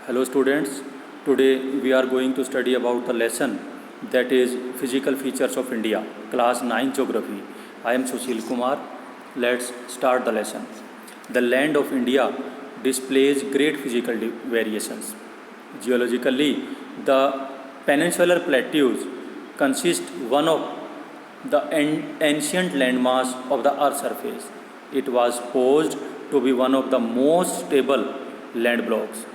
Hello students, today we are going to study about the lesson that is Physical Features of India, class 9 Geography. I am Sushil Kumar. Let's start the lesson. The land of India displays great physical variations. Geologically, the peninsular plateaus consist one of the ancient landmass of the earth's surface. It was posed to be one of the most stable land blocks.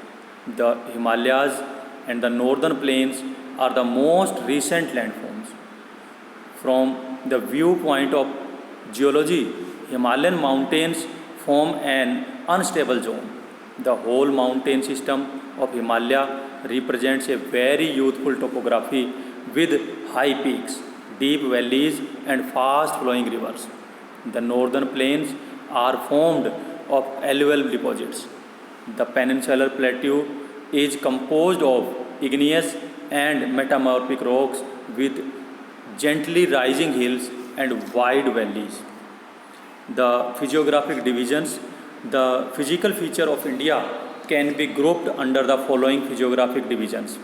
The Himalayas and the northern plains are the most recent landforms. From the viewpoint of geology, Himalayan mountains form an unstable zone. The whole mountain system of Himalaya represents a very youthful topography with high peaks, deep valleys, and fast flowing rivers. The northern plains are formed of alluvial deposits. The peninsular plateau is composed of igneous and metamorphic rocks with gently rising hills and wide valleys. The physiographic divisions, the physical feature of India can be grouped under the following physiographic divisions: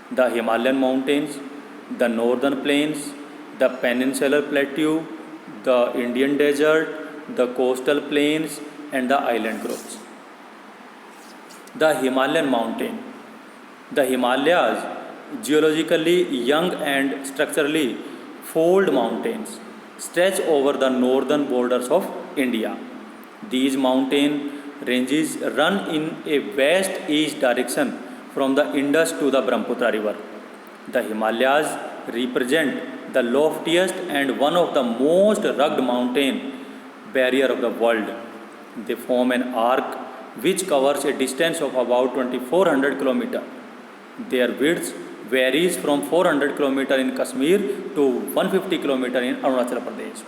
the Himalayan mountains, the northern plains, the peninsular plateau, the Indian desert, the coastal plains, and the island groups. The Himalayan mountain. The Himalayas, geologically young and structurally fold mountains, stretch over the northern borders of India. These mountain ranges run in a west-east direction from the Indus to the Brahmaputra river. The Himalayas represent the loftiest and one of the most rugged mountain barrier of the world. They form an arc which covers a distance of about 2400 km. Their width varies from 400 km in Kashmir to 150 km in Arunachal Pradesh.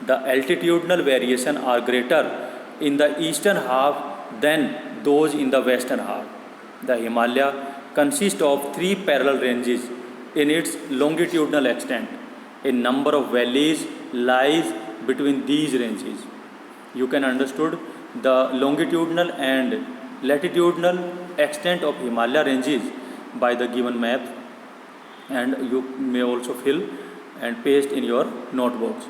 The altitudinal variation are greater in the eastern half than those in the western half. The Himalaya consists of three parallel ranges in its longitudinal extent. A number of valleys lies between these ranges. You can understood the longitudinal and latitudinal extent of Himalaya ranges by the given maps, and you may also fill and paste in your notebooks.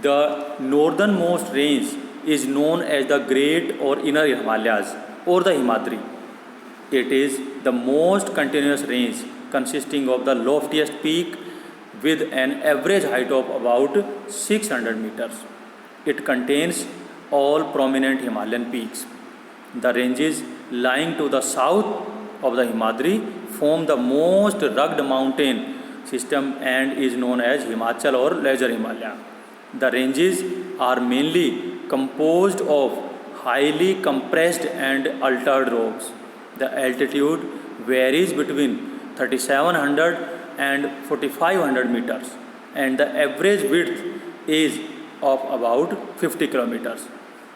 The northernmost range is known as the Great or Inner Himalayas or the Himadri. It is the most continuous range consisting of the loftiest peak with an average height of about 600 meters. It contains all prominent Himalayan peaks. The ranges lying to the south of the Himadri form the most rugged mountain system and is known as Himachal or Lesser Himalaya. The ranges are mainly composed of highly compressed and altered rocks. The altitude varies between 3700 and 4500 meters, and the average width is of about 50 kilometers,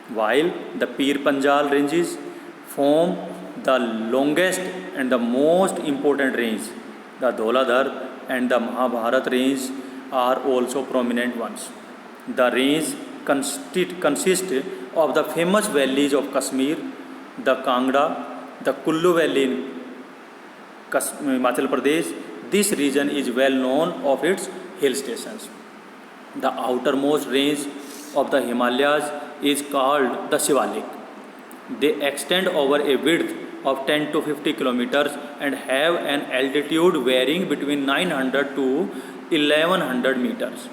while the Pir Panjal ranges form the longest and the most important range. The Dholadhar and the Mahabharat range are also prominent ones. The range consists of the famous valleys of Kashmir, the Kangra, the Kullu Valley in Himachal Pradesh. This region is well known of its hill stations. The outermost range of the Himalayas is called the Shivalik. They extend over a width of 10 to 50 kilometers and have an altitude varying between 900 to 1100 meters.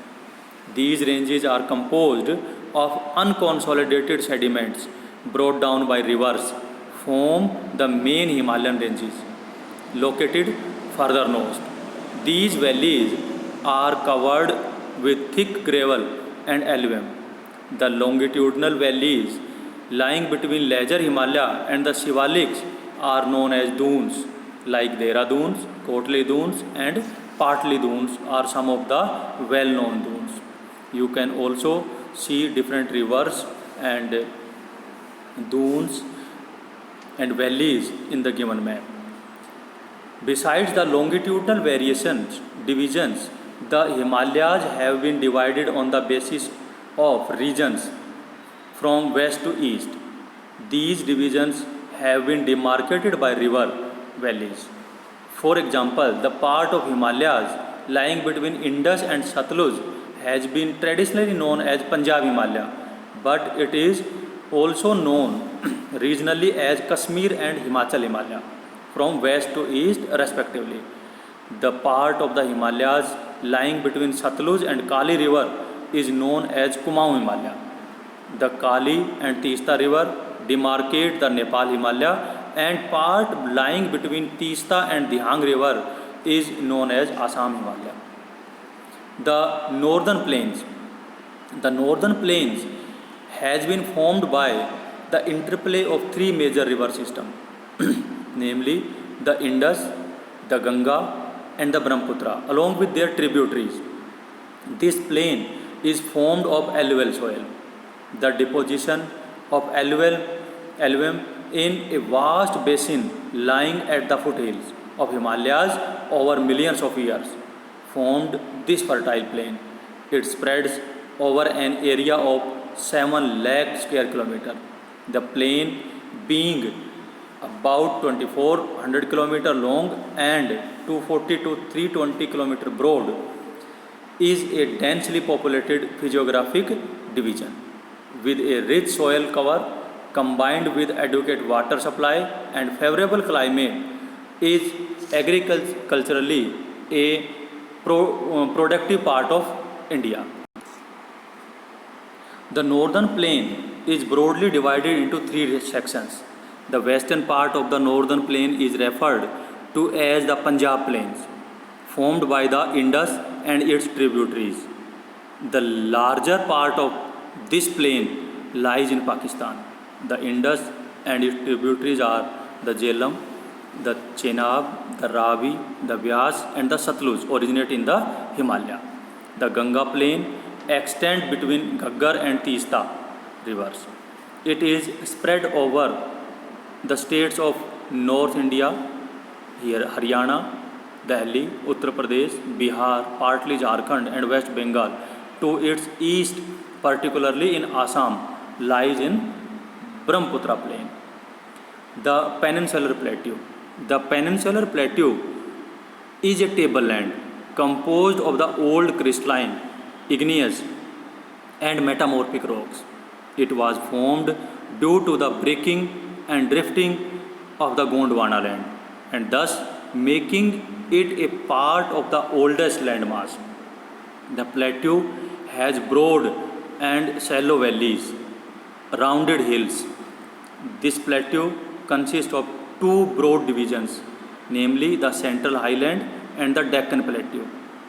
These ranges are composed of unconsolidated sediments brought down by rivers, form the main Himalayan ranges, located further north. These valleys are covered with thick gravel and alluvium. The longitudinal valleys lying between Lesser Himalaya and the Shivaliks are known as dunes, like Dera dunes, Kotli dunes, and Patli dunes are some of the well-known dunes. You can also see different rivers and dunes and valleys in the given map. Besides the longitudinal divisions, the Himalayas have been divided on the basis of regions from west to east. These divisions have been demarcated by river valleys. For example, the part of Himalayas lying between Indus and Satluj has been traditionally known as Punjab Himalaya, but it is also known regionally as Kashmir and Himachal Himalaya from west to east respectively. The part of the Himalayas lying between Satluj and Kali river is known as Kumaon Himalaya. The Kali and Teesta river demarcate the Nepal Himalaya, and part lying between Teesta and Dihang river is known as Assam Himalaya. The northern plains. The northern plains has been formed by the interplay of three major river systems, namely the Indus, the Ganga, and the Brahmaputra, along with their tributaries. This plain is formed of alluvial soil. The deposition of alluvium in a vast basin lying at the foothills of Himalayas over millions of years formed this fertile plain. It spreads over an area of 7 lakh square kilometer. The plain being about 2400 kilometer long and 240 to 320 kilometer broad is a densely populated physiographic division with a rich soil cover combined with adequate water supply and favorable climate is agriculturally a productive part of India. The northern plain is broadly divided into three sections. The western part of the northern plain is referred to as the Punjab Plains, formed by the Indus and its tributaries. The larger part of this plain lies in Pakistan. The Indus and its tributaries are the Jhelum, the Chenab, the Ravi, the Vyas, and the Satluj originate in the Himalaya. The Ganga plain extends between Ghaggar and Teesta rivers. It is spread over the states of North India, here Haryana, Delhi, Uttar Pradesh, Bihar, partly Jharkhand, and West Bengal. To its east, particularly in Assam, lies in Brahmaputra plain. The Peninsular Plateau. The Peninsular Plateau is a tableland composed of the old crystalline, igneous, and metamorphic rocks. It was formed due to the breaking and drifting of the Gondwana land, and thus making it a part of the oldest landmass. The plateau has broad and shallow valleys, rounded hills. This plateau consists of two broad divisions, namely the Central Highland and the Deccan Plateau.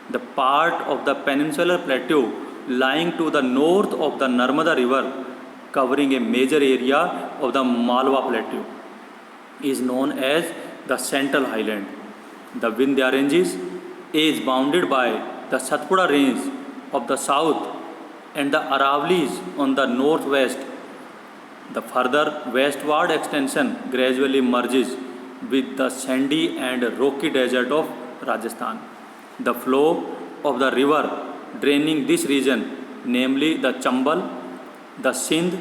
The part of the Peninsular Plateau lying to the north of the Narmada River, covering a major area of the Malwa Plateau, is known as the Central Highland. The Vindhya Ranges is bounded by the Satpura Range of the south and the Aravallis on the northwest. The further westward extension gradually merges with the sandy and rocky desert of Rajasthan. The flow of the river draining this region, namely the Chambal, the Sindh,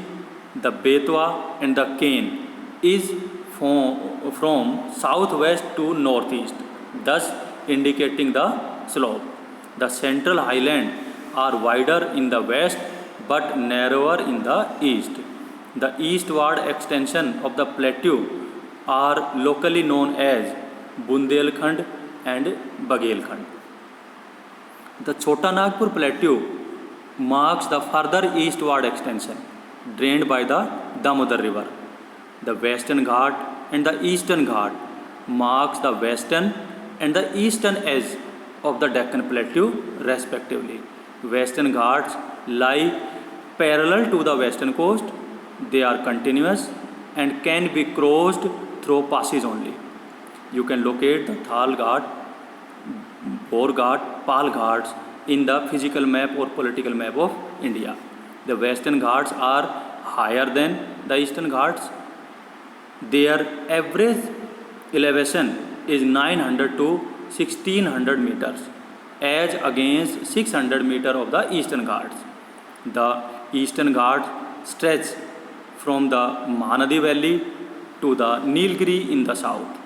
the Betwa, and the Ken, is from southwest to northeast, thus indicating the slope. The Central Highland are wider in the west but narrower in the east. The eastward extension of the plateau are locally known as Bundelkhand and Bagelkhand. The Chota Nagpur Plateau marks the further eastward extension, drained by the Damodar River. The Western Ghat and the Eastern Ghat marks the western and the eastern edge of the Deccan Plateau respectively. Western Ghats lie parallel to the western coast. They are continuous and can be crossed through passes only. You can locate the Thal Ghat, Bor Ghat, Pal Ghats in the physical map or political map of India. The Western Ghats are higher than the Eastern Ghats. Their average elevation is 900 to 1600 meters as against 600 meters of the Eastern Ghats. The Eastern Ghats stretch from the Mahanadi Valley to the Nilgiri in the south.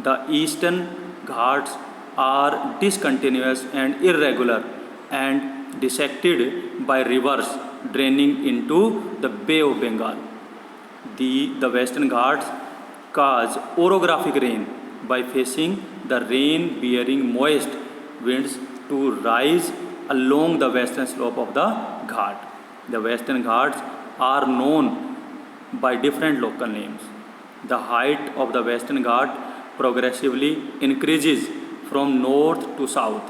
The eastern Ghats are discontinuous and irregular and dissected by rivers draining into the Bay of Bengal. The Western Ghats cause orographic rain by facing the rain-bearing moist winds to rise along the western slope of the Ghat. The Western Ghats are known by different local names. The height of the Western Ghat progressively increases from north to south.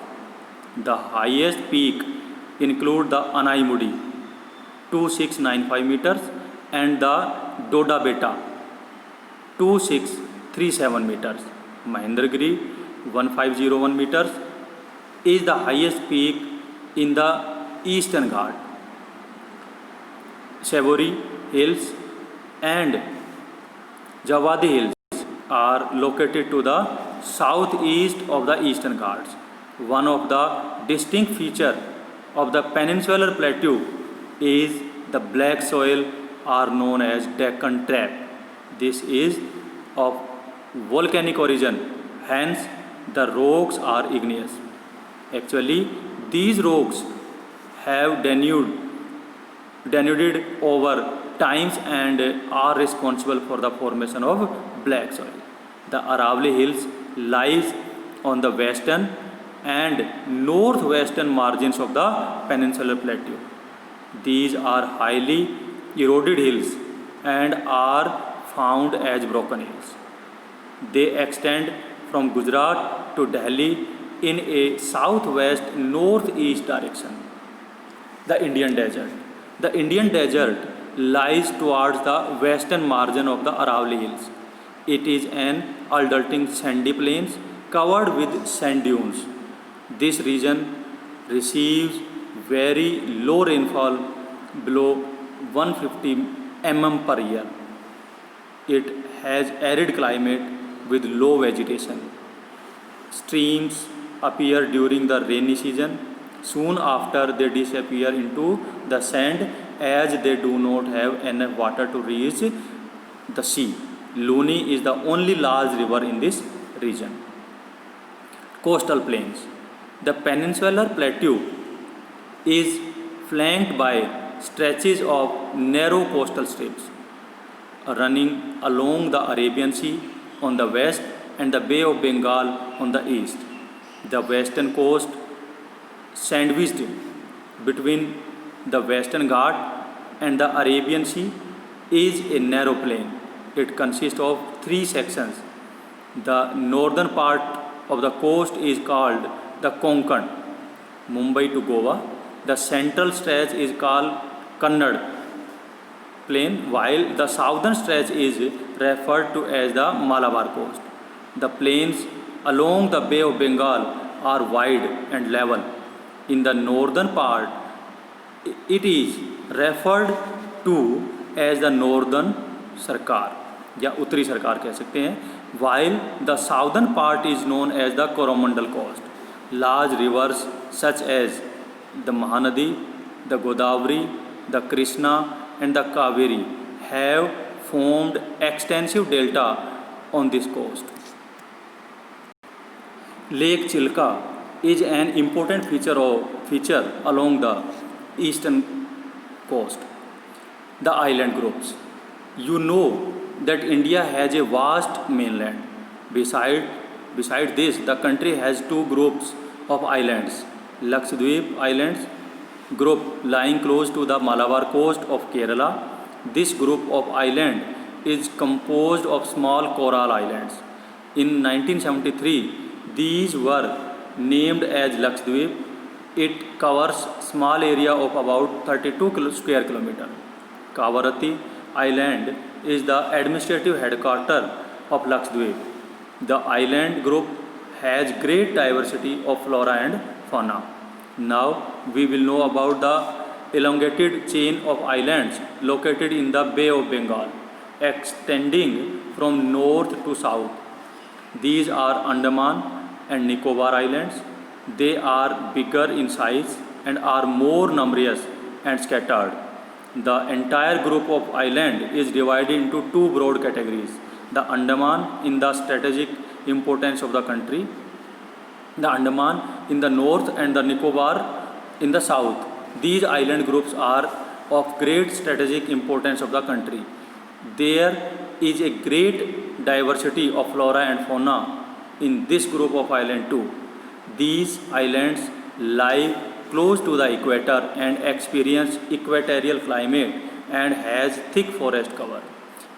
The highest peak include the Anaimudi, 2695 meters, and the Doda Beta, 2637 meters. Mahendragiri, 1501 meters, is the highest peak in the Eastern Ghat. Sevori Hills and Javadi Hills are located to the southeast of the Eastern Ghats. One of the distinct features of the peninsular plateau is the black soil are known as Deccan Trap. This is of volcanic origin, hence the rocks are igneous. Actually, these rocks have denuded over times and are responsible for the formation of black soil. The Aravalli Hills lies on the western and northwestern margins of the peninsular plateau. These are highly eroded hills and are found as broken hills. They extend from Gujarat to Delhi in a southwest-northeast direction. The Indian Desert. The Indian Desert lies towards the western margin of the Aravalli Hills. It is an undulating sandy plains covered with sand dunes. This region receives very low rainfall below 150 mm per year. It has arid climate with low vegetation. Streams appear during the rainy season. Soon after they disappear into the sand as they do not have enough water to reach the sea. Luni is the only large river in this region. Coastal plains. The peninsular plateau is flanked by stretches of narrow coastal strips running along the Arabian Sea on the west and the Bay of Bengal on the east. The western coast, sandwiched between the Western Ghat and the Arabian Sea, is a narrow plain. It consists of three sections. The northern part of the coast is called the Konkan, Mumbai to Goa. The central stretch is called Kannada plain, while the southern stretch is referred to as the Malabar coast. The plains along the Bay of Bengal are wide and level. In the northern part, it is referred to as the northern Sarkar या उत्तरी सरकार कह सकते हैं, while the southern part is known as the Coromandel coast. Large rivers such as the Mahanadi, the Godavari, the Krishna and the Kaveri have formed extensive delta on this coast. Lake Chilka is an important feature along the eastern coast. The island groups. You know that India has a vast mainland. Beside this, the country has two groups of islands. Lakshadweep Islands group lying close to the Malabar coast of Kerala. This group of islands is composed of small coral islands. In 1973, these were named as Lakshadweep. It covers small area of about 32 square kilometers. Kavarati Island is the administrative headquarters of Lakshadweep. The island group has great diversity of flora and fauna. Now we will know about the elongated chain of islands located in the Bay of Bengal, extending from north to south. These are Andaman and Nicobar Islands. They are bigger in size and are more numerous and scattered. The entire group of islands is divided into two broad categories. the Andaman in the strategic importance of the country, the Andaman in the north and the Nicobar in the south. These island groups are of great strategic importance of the country. There is a great diversity of flora and fauna in this group of islands too. These islands lie close to the equator and experience equatorial climate and has thick forest cover.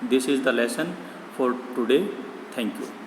This is the lesson for today. Thank you.